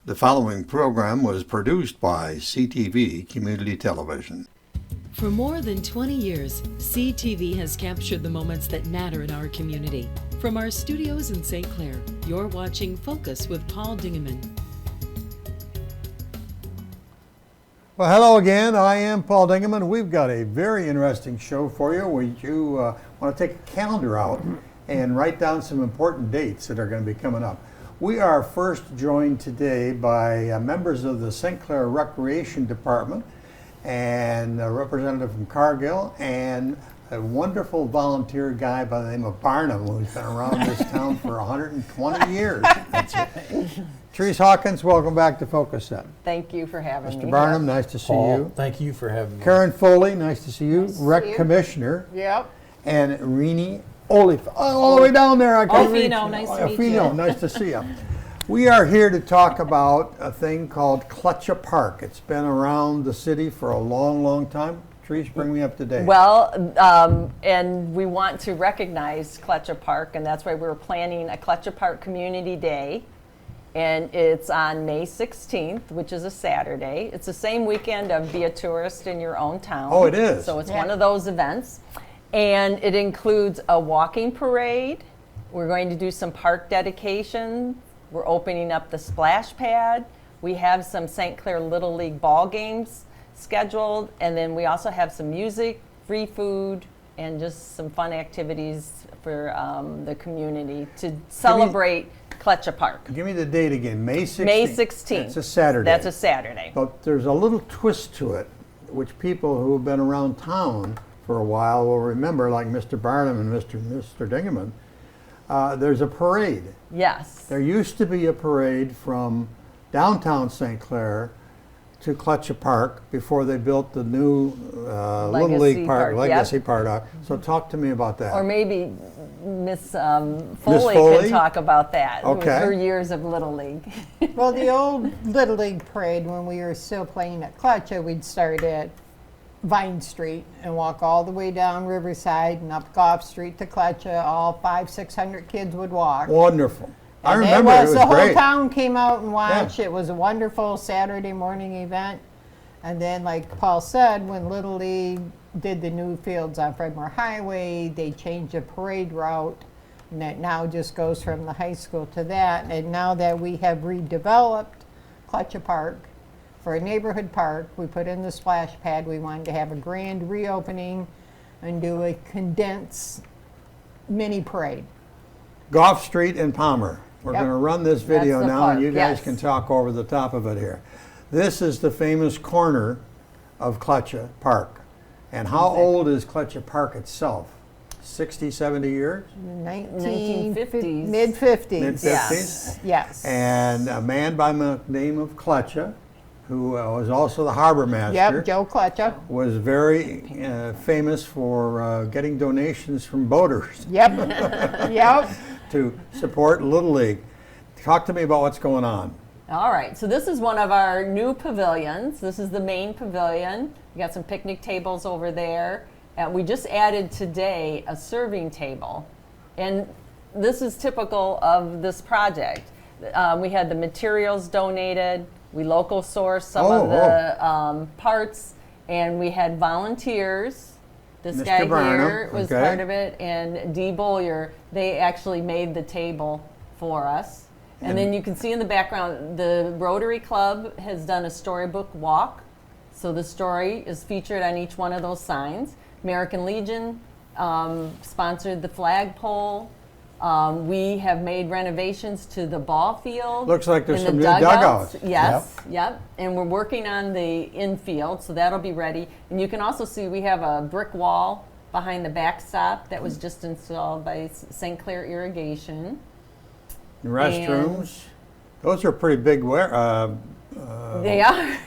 The following program was produced by CTV Community Television. For more than 20 years, CTV has captured the moments that matter in our community. From our studios in St. Clair, you're watching Focus with Paul Dingeman. Well, hello again. I am Paul Dingeman. We've got a very interesting show for you where you want to take a calendar out and write down some important dates that are going to be coming up. We are first joined today by members of the St. Clair Recreation Department and a representative from Cargill and a wonderful volunteer guy by the name of Barnum who's been around this town for 120 years. That's it. Therese Hawkins, welcome back to Focus Then. Thank you for having me. Mr. Barnum, nice to see Paul, you. thank you for having me. Karen Foley, nice to see you. Nice to Rec see you. Commissioner. Yep. And Rini Olif, all the way down there. I can't reach Ofino, you. nice to meet Ofino, you. nice to see you. We are here to talk about a thing called Klecha Park. It's been around the city for a long, long time. Therese, bring me up to date. Well, and we want to recognize Klecha Park, and that's why we're planning a Klecha Park Community Day. And it's on May 16th, which is a Saturday. It's the same weekend of Be a Tourist in Your Own Town. Oh, it is. So it's one of those events. And it includes a walking parade. We're going to do some park dedication. We're opening up the splash pad. We have some St. Clair Little League ball games scheduled. And then we also have some music, free food, and just some fun activities for the community to celebrate Klecha Park. Give me the date again. May 16th. May 16th. It's a Saturday. That's a Saturday. But there's a little twist to it, which people who have been around town for a while will remember, like Mr. Barnum and Mr. Dingeman. There's a parade. Yes. There used to be a parade from downtown St. Clair to Klecha Park before they built the new Little League Park, Legacy Park. So talk to me about that. Or maybe Miss Foley can talk about that. Okay. Her years of Little League. Well, the old Little League parade, when we were still playing at Klecha, we'd start at Vine Street and walk all the way down Riverside and up Goff Street to Klecha. All 500-600 kids would walk. Wonderful. I And remember it was the great. whole town came out and watched. Yeah. It was a wonderful Saturday morning event. And then, like Paul said, when Little League did the new fields on Fredmore Highway, they changed the parade route. And that now just goes from the high school to that. And now that we have redeveloped Klecha Park for a neighborhood park, we put in the splash pad. We wanted to have a grand reopening and do a condensed mini parade. Goff Street and Palmer. We're Yep. going to run this video That's the now, and park, you guys yes. can talk over the top of it here. This is the famous corner of Klecha Park. And how old is Klecha Park itself? 60, 70 years? 1950s. Mid-50s. Mid-50s? Yes. Yes. And a man by the name of Klecha, who was also the harbor master, Yep, Joe Klecha. was very famous for getting donations from boaters Yep. Yep. to support Little League. Talk to me about what's going on. All right, so this is one of our new pavilions. This is the main pavilion. We got some picnic tables over there. We just added today a serving table. And this is typical of this project. We had the materials donated. We local sourced some of the parts, and we had volunteers. This Mr. guy Barnum, here was okay. part of it, and Dee Bollier. They actually made the table for us. And then you can see in the background, the Rotary Club has done a storybook walk. So the story is featured on each one of those signs. American Legion sponsored the flagpole. We have made renovations to the ball field. Looks like there's and some the new dugouts. Yes, yep. And we're working on the infield, so that'll be ready. And you can also see we have a brick wall behind the backstop that was just installed by St. Clair Irrigation. Restrooms. Those are pretty big. They are.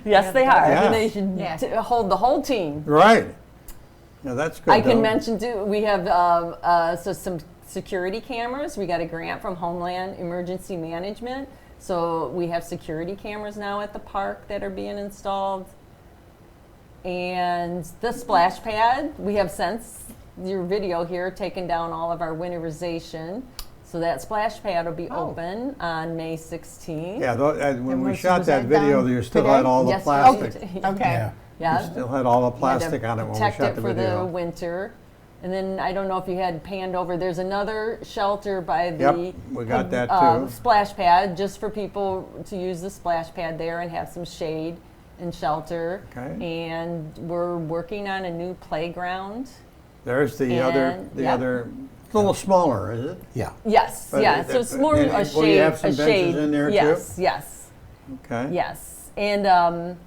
Yes, they are. Yeah. And they should hold the whole team. Right. Yeah, that's good. I can though. mention too, we have so some security cameras. We got a grant from Homeland Emergency Management. So we have security cameras now at the park that are being installed. And the splash pad, we have since your video here taken down all of our winterization. So that splash pad will be Oh. open on May 16th. Yeah, and when And we was shot that that video, done you still today? had all the Yes, plastic. Okay. Yeah. Yeah. You still had all the We had to plastic on it when we protect shot it the for the video. winter. And then I don't know if you had panned over. There's another shelter by the Yep, we got that too. splash pad, just for people to use the splash pad there and have some shade and shelter. Okay. And we're working on a new playground. There's the And- yeah. other, it's a little smaller, is it? Yeah. Yes, But yeah. it- So it's but- more and a will you shade. have some a benches shade. in there too? Yes, yes. Okay. Yes. And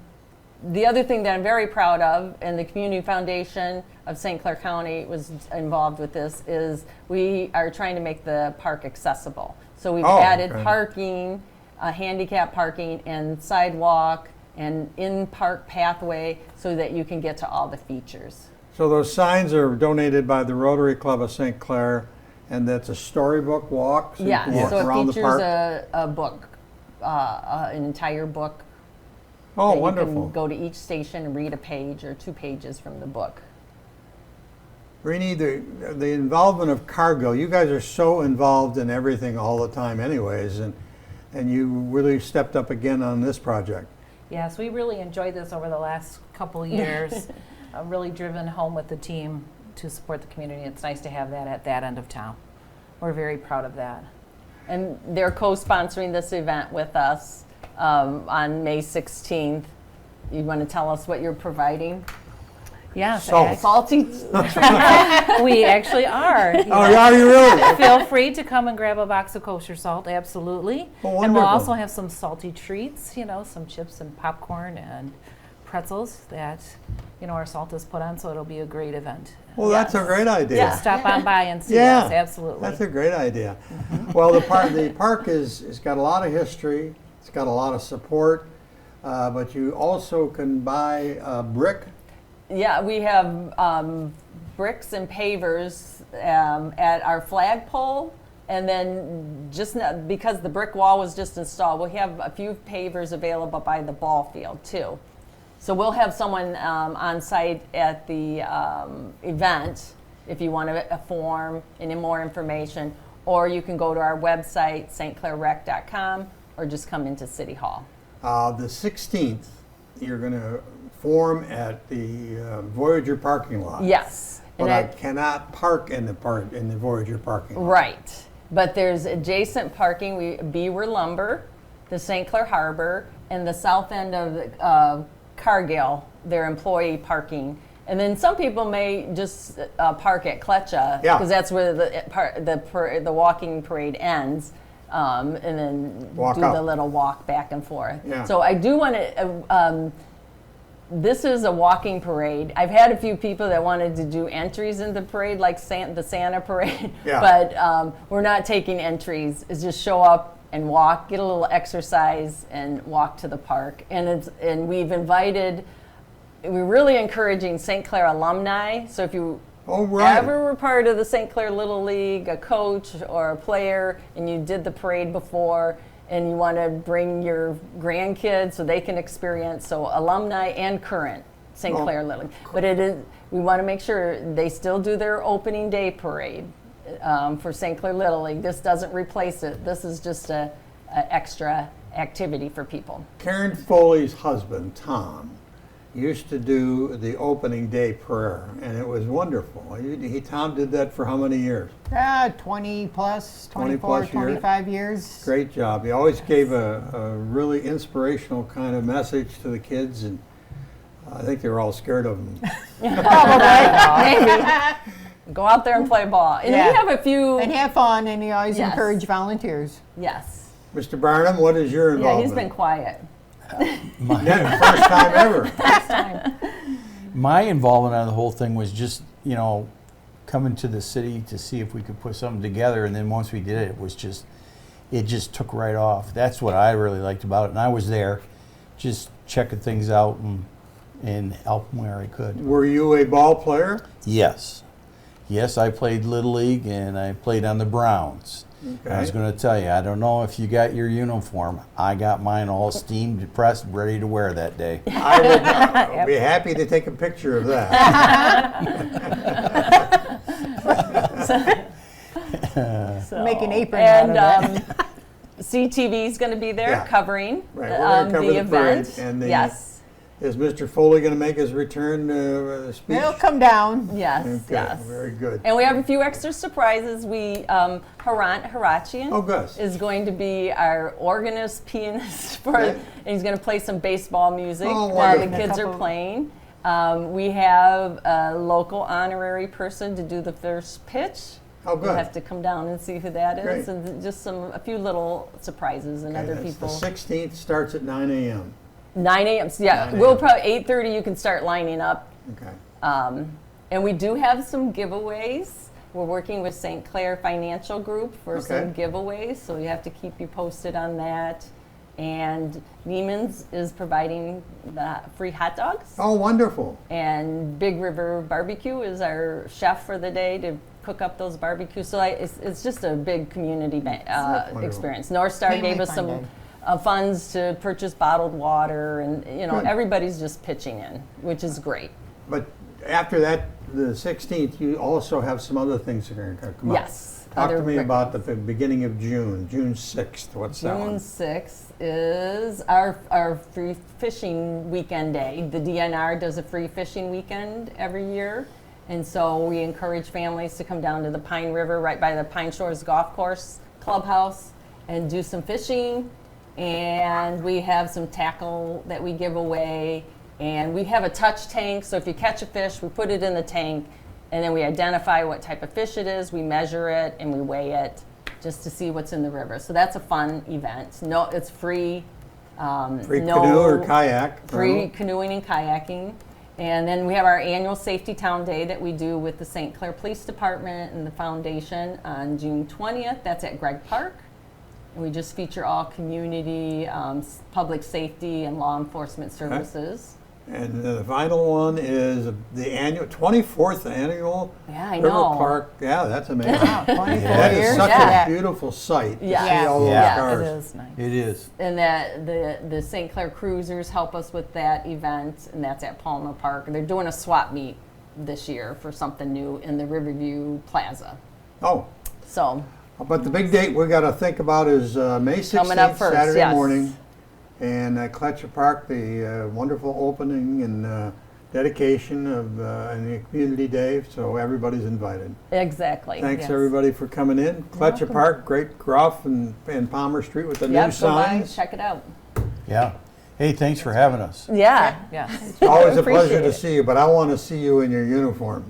the other thing that I'm very proud of, and the Community Foundation of St. Clair County was involved with this, is we are trying to make the park accessible. So we've Oh, added okay. parking, handicap parking, and sidewalk, and in-park pathway so that you can get to all the features. So those signs are donated by the Rotary Club of St. Clair, and that's a storybook walk? So you Yeah, can walk so around it the park? features a book, an entire book. Oh, that You wonderful. can go to each station and read a page or 2 pages from the book. Rini, the involvement of Cargill, you guys are so involved in everything all the time anyways, and you really stepped up again on this project. Yes, we really enjoyed this over the last couple years. Really driven home with the team to support the community. It's nice to have that at that end of town. We're very proud of that. And they're co-sponsoring this event with us on May 16th. You want to tell us what you're providing? Yes, Salt. Salty. we actually are. Oh, are you really? Feel free to come and grab a box of kosher salt, absolutely. Oh, and we'll wonderful. also have some salty treats, some chips and popcorn and pretzels that, our salt is put on, so it'll be a great event. Well, that's a Yes. great idea. Yeah. Stop on by and see Yeah, us, absolutely. That's a great idea. Well, the park is got a lot of history. It's got a lot of support, but you also can buy brick. Yeah, we have bricks and pavers at our flagpole. And then because the brick wall was just installed, we have a few pavers available by the ball field too. So we'll have someone on site at the event if you want a form and more information, or you can go to our website, stclairrec.com, or just come into City Hall. The 16th, you're going to form at the Voyager parking lot. Yes. But And I cannot park in the Voyager parking lot. Right. But there's adjacent parking, Beaver Lumber, the St. Clair Harbor, and the south end of Cargill, their employee parking. And then some people may just park at Klecha, Yeah. because that's where the walking parade ends, and then Walk do up. the little walk back and forth. Yeah. So I do want to. This is a walking parade. I've had a few people that wanted to do entries in the parade, like the Santa parade, Yeah. but we're not taking entries. It's just show up and walk, get a little exercise, and walk to the park. And we're really encouraging St. Clair alumni. So if you Oh, right. ever were part of the St. Clair Little League, a coach or a player, and you did the parade before, and you want to bring your grandkids so they can experience, so alumni and current St. Oh. Clair Little League. But we want to make sure they still do their opening day parade for St. Clair Little League. This doesn't replace it. This is just a extra activity for people. Karen Foley's husband, Tom, used to do the opening day prayer, and it was wonderful. Tom did that for how many years? 20 plus, 20 24, plus years. 25 years. Great job. He always gave a really inspirational kind of message to the kids, and I think they were all scared of him. Maybe. Go out there and play ball. And Yeah. we have a few. And have fun, and he always Yes. encourage volunteers. Yes. Mr. Barnum, what is your Yeah, involvement? he's been quiet. Yeah, first time ever. My involvement on the whole thing was just, coming to the city to see if we could put something together, and then once we did it, it just took right off. That's what I really liked about it, and I was there, just checking things out and helping where I could. Were you a ball player? Yes, I played Little League, and I played on the Browns. I was Okay. going to tell you, I don't know if you got your uniform. I got mine all steamed, pressed, ready to wear that day. I would be happy to take a picture of that. So, make an apron out And of it. CTV is going to be there Yeah. covering Right, we're gonna cover the the parade event. and the- Yes, Is Mr. Foley going to make his return speech? They'll come down. yes, Okay, yes. very good. And we have a few extra surprises. Harant Harachian Oh, good. is going to be our organist, pianist for, Okay. and he's going to play some baseball music Oh, while the wonderful. kids are Couple- playing. We have a local honorary person to do the first pitch. Oh, You'll good. have to come down and see who that is, Great. and just a few little surprises and Okay, other that's people. The 16th starts at 9 a.m. 9 a.m. So yeah, 9 we'll a.m. probably 8:30. You can start lining up. Okay. And we do have some giveaways. We're working with St. Clair Financial Group for Okay. some giveaways, so we have to keep you posted on that. And Neiman's is providing the free hot dogs. Oh, wonderful. And Big River Barbecue is our chef for the day to cook up those barbecues. So it's just a big community Wonderful. experience. North Star Family gave us fun some day. funds to purchase bottled water, and Good. everybody's just pitching in, which is great. But after that, the 16th, you also have some other things that are going to come up. Yes. Talk to other me rec- about the beginning of June, June 6th. What's that June one? 6th is our free fishing weekend day. The DNR does a free fishing weekend every year. And so we encourage families to come down to the Pine River right by the Pine Shores Golf Course Clubhouse and do some fishing. And we have some tackle that we give away. And we have a touch tank, so if you catch a fish, we put it in the tank, and then we identify what type of fish it is, we measure it, and we weigh it just to see what's in the river. So that's a fun event. No, it's free. Free no- canoe or kayak? Free canoeing and kayaking. And then we have our annual Safety Town Day that we do with the St. Clair Police Department and the foundation on June 20th. That's at Gregg Park. And we just feature all community, public safety, and law enforcement services. And the final one is the annual 24th annual Yeah, I River know. Park. Yeah, that's amazing. Wow, 24 That is years. such Yeah. a beautiful sight to Yeah. see all those Yeah. cars. It is nice. It is. And that the St. Clair Cruisers help us with that event, and that's at Palmer Park. They're doing a swap meet this year for something new in the Riverview Plaza. Oh, So but the big date we got to think about is May 16th, Coming up first, Saturday yes. morning, and Klecha Park, the wonderful opening and dedication of and the community day. So everybody's invited. exactly. Thanks Yes. everybody for coming in. Klecha Park, great Groff and Palmer Street with the new Yep, go by, signs. check it out. Yeah. Hey, thanks for having us. Yeah. Yes. It's always a Appreciate pleasure to it. see you, but I want to see you in your uniform,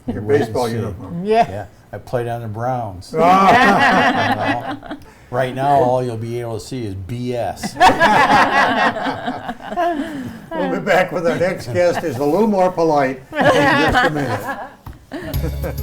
your baseball see. uniform. Yeah. Yeah. I played on the Browns. Ah, Well, right now, all you'll be able to see is BS. we'll be back with our next guest, who's a little more polite in just a minute.